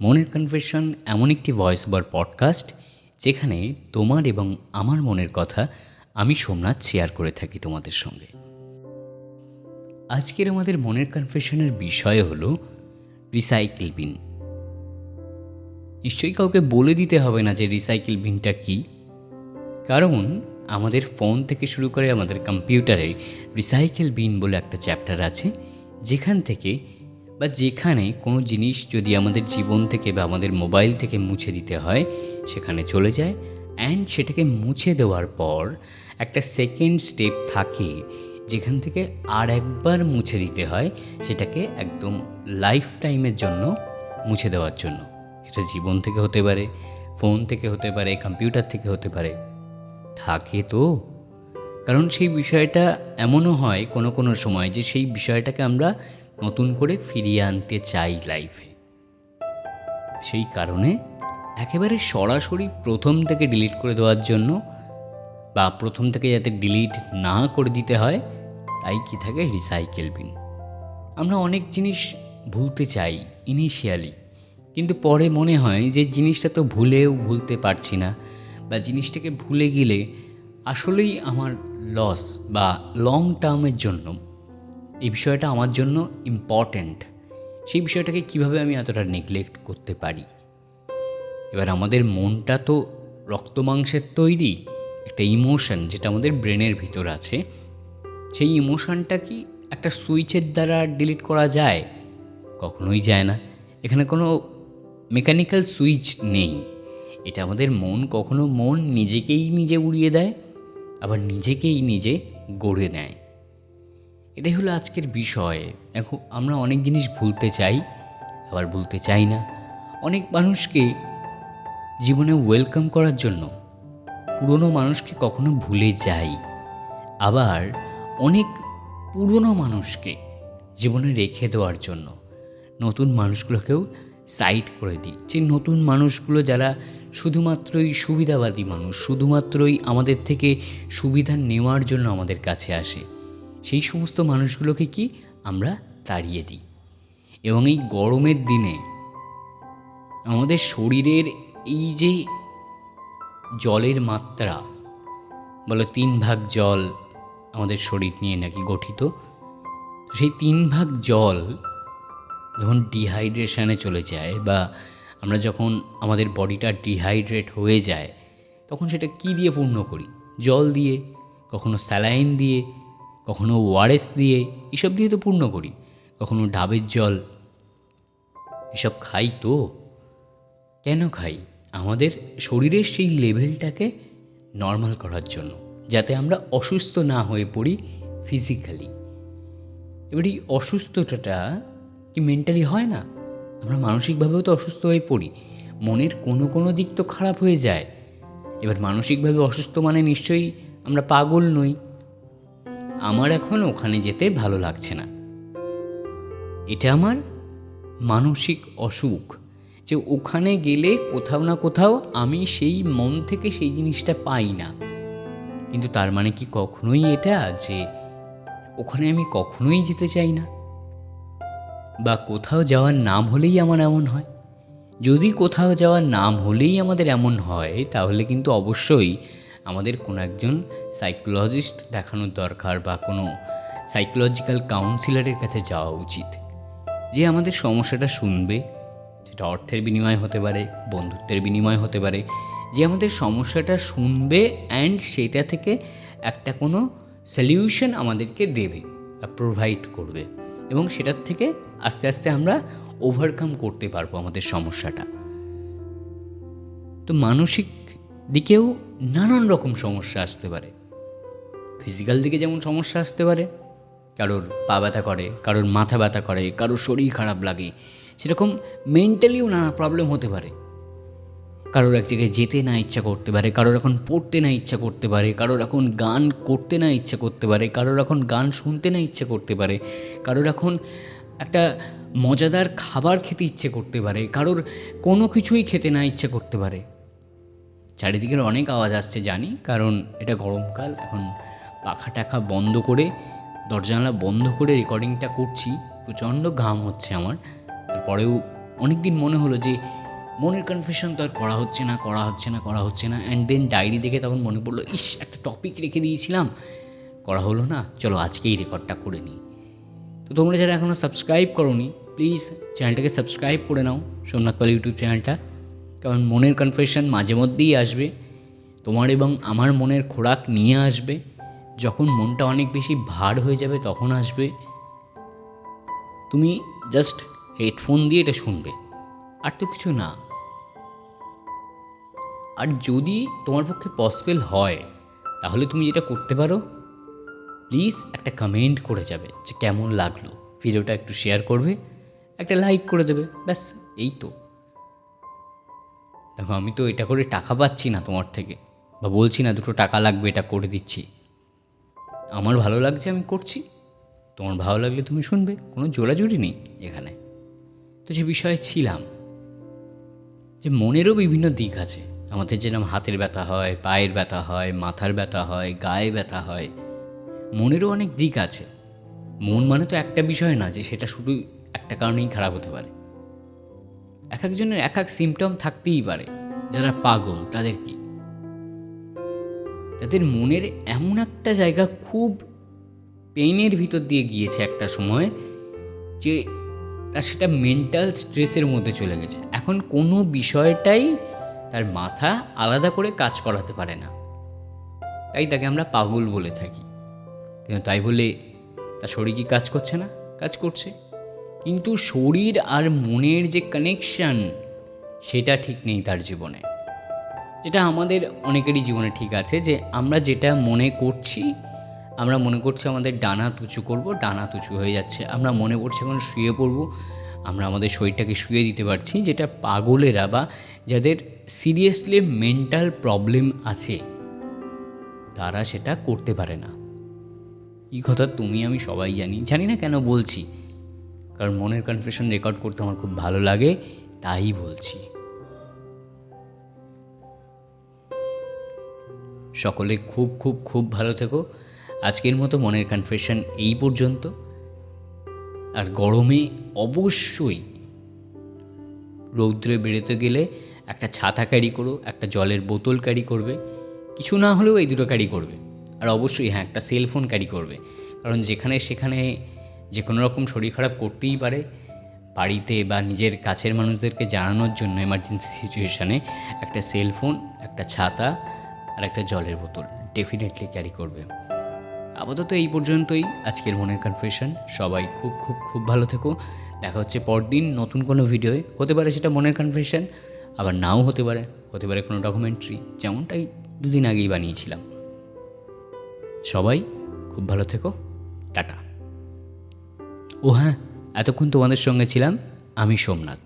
মনের কনফেশন এমন একটি ভয়েস ওভার পডকাস্ট যেখানে তোমার এবং আমার মনের কথা আমি সোমনাথ শেয়ার করে থাকি তোমাদের সঙ্গে। আজকের আমাদের মনের কনফেশনের বিষয় হলো রিসাইকেল বিন। নিশ্চয়ই কাউকে বলে দিতে হবে না যে রিসাইকেল বিনটা কী, কারণ আমাদের ফোন থেকে শুরু করে আমাদের কম্পিউটারে রিসাইকেল বিন বলে একটা চ্যাপ্টার আছে, যেখান থেকে বা যেখানে কোনো জিনিস যদি আমাদের জীবন থেকে বা আমাদের মোবাইল থেকে মুছে দিতে হয় সেখানে চলে যায়। অ্যান্ড সেটাকে মুছে দেওয়ার পর একটা সেকেন্ড স্টেপ থাকে যেখান থেকে আর একবার মুছে দিতে হয়, সেটাকে একদম লাইফ টাইমের জন্য মুছে দেওয়ার জন্য। এটা জীবন থেকে হতে পারে, ফোন থেকে হতে পারে, কম্পিউটার থেকে হতে পারে। থাকে তো, কারণ সেই বিষয়টা এমনও হয় কোনো কোনো সময় যে সেই বিষয়টাকে আমরা নতুন করে ফিরিয়ে আনতে চাই লাইফে। সেই কারণে একেবারে সরাসরি প্রথম থেকে ডিলিট করে দেওয়ার জন্য বা প্রথম থেকে যাতে ডিলিট না করে দিতে হয়, তাই কি থাকে রিসাইকেল বিন। আমরা অনেক জিনিস ভুলতে চাই ইনিশিয়ালি, কিন্তু পরে মনে হয় যে জিনিসটা তো ভুলতে পারছি না, বা জিনিসটাকে ভুলে গেলে আসলেই আমার লস বা লং টার্মের জন্য এই বিষয়টা আমার জন্য ইম্পর্ট্যান্ট। সেই বিষয়টাকে কিভাবে আমি এতটা নেগলেক্ট করতে পারি। এবার আমাদের মনটা তো রক্ত মাংসের তৈরি, একটা ইমোশন যেটা আমাদের ব্রেনের ভিতর আছে। সেই ইমোশনটা কি একটা সুইচের দ্বারা ডিলিট করা যায়? কখনোই যায় না। এখানে কোনো মেকানিক্যাল সুইচ নেই। এটা আমাদের মন নিজেকেই নিজে উড়িয়ে দেয়, আবার নিজেকেই নিজে গড়ে নেয়। এটাই হলো আজকের বিষয়। দেখো, আমরা অনেক জিনিস ভুলতে চাই, আবার ভুলতে চাই না। অনেক মানুষকে জীবনে ওয়েলকাম করার জন্য পুরনো মানুষকে কখনো ভুলে যাই, আবার অনেক পুরনো মানুষকে জীবনে রেখে দেওয়ার জন্য নতুন মানুষগুলোকেও সাইড করে দিই। যে নতুন মানুষগুলো যারা শুধুমাত্রই সুবিধাবাদী মানুষ, শুধুমাত্রই আমাদের থেকে সুবিধা নেওয়ার জন্য আমাদের কাছে আসে, সেই সমস্ত মানুষগুলোকে কি আমরা তাড়িয়ে দিই। এবং এই গরমের দিনে আমাদের শরীরের এই যে জলের মাত্রা, বলো 3 ভাগ জল আমাদের শরীর নিয়ে নাকি গঠিত, সেই 3 ভাগ জল যখন ডিহাইড্রেশনে চলে যায় বা আমরা যখন আমাদের বডিটা ডিহাইড্রেট হয়ে যায়, তখন সেটা কি দিয়ে পূর্ণ করি? জল দিয়ে, কখনো স্যালাইন দিয়ে, কখনো ওআরএস দিয়ে, এসব দিয়ে তো পূর্ণ করি, কখনো ডাবের জল। এসব খাই তো। কেন খাই? আমাদের শরীরের সেই লেভেলটাকে নর্মাল করার জন্য, যাতে আমরা অসুস্থ না হয়ে পড়ি ফিজিক্যালি। এবার এই অসুস্থতাটা কি মেন্টালি হয় না? আমরা মানসিকভাবেও তো অসুস্থ হয়ে পড়ি। মনের কোনো কোনো দিক তো খারাপ হয়ে যায়। এবার মানসিকভাবে অসুস্থ মানে নিশ্চয়ই আমরা পাগল নই। আমার এখন ওখানে যেতে ভালো লাগছে না, এটা আমার মানসিক অসুখ। যে ওখানে গেলে কোথাও না কোথাও আমি সেই মন থেকে সেই জিনিসটা পাই না। কিন্তু তার মানে কি কখনোই এটা যে ওখানে আমি কখনোই যেতে চাই না, বা কোথাও যাওয়ার নাম হলেই আমার এমন হয়? যদি কোথাও যাওয়ার নাম হলেই আমাদের এমন হয়, তাহলে কিন্তু অবশ্যই আমাদের কোনো একজন সাইকোলজিস্ট দেখানোর দরকার, বা কোনো সাইকোলজিক্যাল কাউন্সিলরের কাছে যাওয়া উচিত, যে আমাদের সমস্যাটা শুনবে। সেটা অর্থের বিনিময় হতে পারে, বন্ধুত্বের বিনিময় হতে পারে। যে আমাদের সমস্যাটা শুনবে অ্যান্ড সেটা থেকে একটা কোনো সলিউশন আমাদেরকে দেবে বা প্রোভাইড করবে, এবং সেটার থেকে আস্তে আস্তে আমরা ওভারকাম করতে পারবো আমাদের সমস্যাটা। তো মানসিক দিকেও নানান রকম সমস্যা আসতে পারে। ফিজিক্যাল দিকে যেমন সমস্যা আসতে পারে, কারোর পা ব্যথা করে, কারোর মাথা ব্যথা করে, কারোর শরীর খারাপ লাগে, সেরকম মেন্টালিও নানা প্রবলেম হতে পারে। কারোর এক জায়গায় যেতে না ইচ্ছা করতে পারে, কারোর এখন পড়তে না ইচ্ছা করতে পারে, কারোর এখন গান করতে না ইচ্ছা করতে পারে, কারোর এখন গান শুনতে না ইচ্ছে করতে পারে, কারোর এখন একটা মজাদার খাবার খেতে ইচ্ছে করতে পারে, কারোর কোনো কিছুই খেতে না ইচ্ছে করতে পারে। চারিদিকের অনেক আওয়াজ আসছে জানি, কারণ এটা গরমকাল। এখন পাখা টাখা বন্ধ করে, দরজা জানলা বন্ধ করে রেকর্ডিংটা করছি। প্রচণ্ড ঘাম হচ্ছে আমার, তারপরেও অনেক দিন মনে হলো যে মনের কনফেশন তো আর করা হচ্ছে না অ্যান্ড দেন ডায়েরি দেখে তখন মনে পড়লো, ইস একটা টপিক রেখে দিয়েছিলাম, করা হলো না, চলো আজকেই রেকর্ডটা করে নিই। তো তোমরা যারা এখনও সাবস্ক্রাইব করোনি প্লিজ চ্যানেলটাকে সাবস্ক্রাইব করে নাও, সোমনাথ পাল ইউটিউব চ্যানেলটা। কারণ মনের কনফেশন মাঝে মধ্যেই আসবে, তোমার এবং আমার মনের খোরাক নিয়ে আসবে। যখন মনটা অনেক বেশি ভার হয়ে যাবে তখন আসবে। তুমি জাস্ট হেডফোন দিয়ে এটা শুনবে, আর তো কিছু না। আর যদি তোমার পক্ষে পসিবল হয় তাহলে তুমি যেটা করতে পারো, প্লিজ একটা কমেন্ট করে যাবে যে কেমন লাগলো ভিডিওটা, একটু শেয়ার করবে, একটা লাইক করে দেবে, ব্যাস এই তো। দেখো আমি তো এটা করে টাকা পাচ্ছি না তোমার থেকে, বা বলছি না দুটো টাকা লাগবে এটা করে দিচ্ছি। আমার ভালো লাগছে আমি করছি, তোমার ভালো লাগলে তুমি শুনবে, কোনো জোরাজুরি নেই এখানে। তো যে বিষয়ে ছিলাম, যে মনেরও বিভিন্ন দিক আছে। আমাদের যেরকম হাতের ব্যথা হয়, পায়ের ব্যথা হয়, মাথার ব্যথা হয়, গায়ে ব্যথা হয়, মনেরও অনেক দিক আছে। মন মানে তো একটা বিষয় না যে সেটা শুধু একটা কারণেই খারাপ হতে পারে। এক একজনের এক এক সিমটম থাকতেই পারে। যারা পাগল তাদের কি, তাদের মনের এমন একটা জায়গা খুব পেইনের ভিতর দিয়ে গিয়েছে একটা সময়, যে তার সেটা মেন্টাল স্ট্রেসের মধ্যে চলে গেছে। এখন কোনো বিষয়টাই তার মাথা আলাদা করে কাজ করাতে পারে না, তাই তাকে আমরা পাগল বলে থাকি। কিন্তু তাই বলে তার শরীর কি কাজ করছে না? কাজ করছে, কিন্তু শরীর আর মনের যে কানেকশান সেটা ঠিক নেই তার জীবনে। যেটা আমাদের অনেকেরই জীবনে ঠিক আছে, যে আমরা যেটা মনে করছি, আমরা মনে করছি আমাদের ডানা তুচু করব, ডানা তুচু হয়ে যাচ্ছে। আমরা মনে করছি এখন শুয়ে পড়ব, আমরা আমাদের শরীরটাকে শুয়ে দিতে পারছি। যেটা পাগলেরা বা যাদের সিরিয়াসলি মেন্টাল প্রবলেম আছে তারা সেটা করতে পারে না। এই কথা তুমি আমি সবাই জানি না কেন বলছি, কারণ মনের কনফেশন রেকর্ড করতে আমার খুব ভালো লাগে, তাই বলছি। সকলে খুব খুব খুব ভালো থেকো। আজকের মতো মনের কনফেশন এই পর্যন্ত। আর গরমে অবশ্যই রৌদ্রে বেরোতে গেলে একটা ছাতা ক্যারি করো, একটা জলের বোতল ক্যারি করবে, কিছু না হলেও এই দুটো ক্যারি করবে। আর অবশ্যই হ্যাঁ, একটা সেলফোন ক্যারি করবে, কারণ যেখানে সেখানে যে কোনো রকম শরীর খারাপ করতেই পারে। বাড়িতে বা নিজের কাছের মানুষদেরকে জানানোর জন্য এমার্জেন্সি সিচুয়েশানে একটা সেলফোন, একটা ছাতা আর একটা জলের বোতল ডেফিনেটলি ক্যারি করবে। আপাতত এই পর্যন্তই আজকের মনের কনফেশন। সবাই খুব খুব খুব ভালো থেকো। দেখা হচ্ছে পরদিন নতুন কোনো ভিডিওয়ে। হতে পারে সেটা মনের কনফেশন, আবার নাও হতে পারে কোনো ডকুমেন্টারি, যেমনটাই দুদিন আগেই বানিয়েছিলাম। সবাই খুব ভালো থেকো, টাটা। ও হ্যাঁ, এতক্ষণ তোমাদের সঙ্গে ছিলাম আমি সোমনাথ।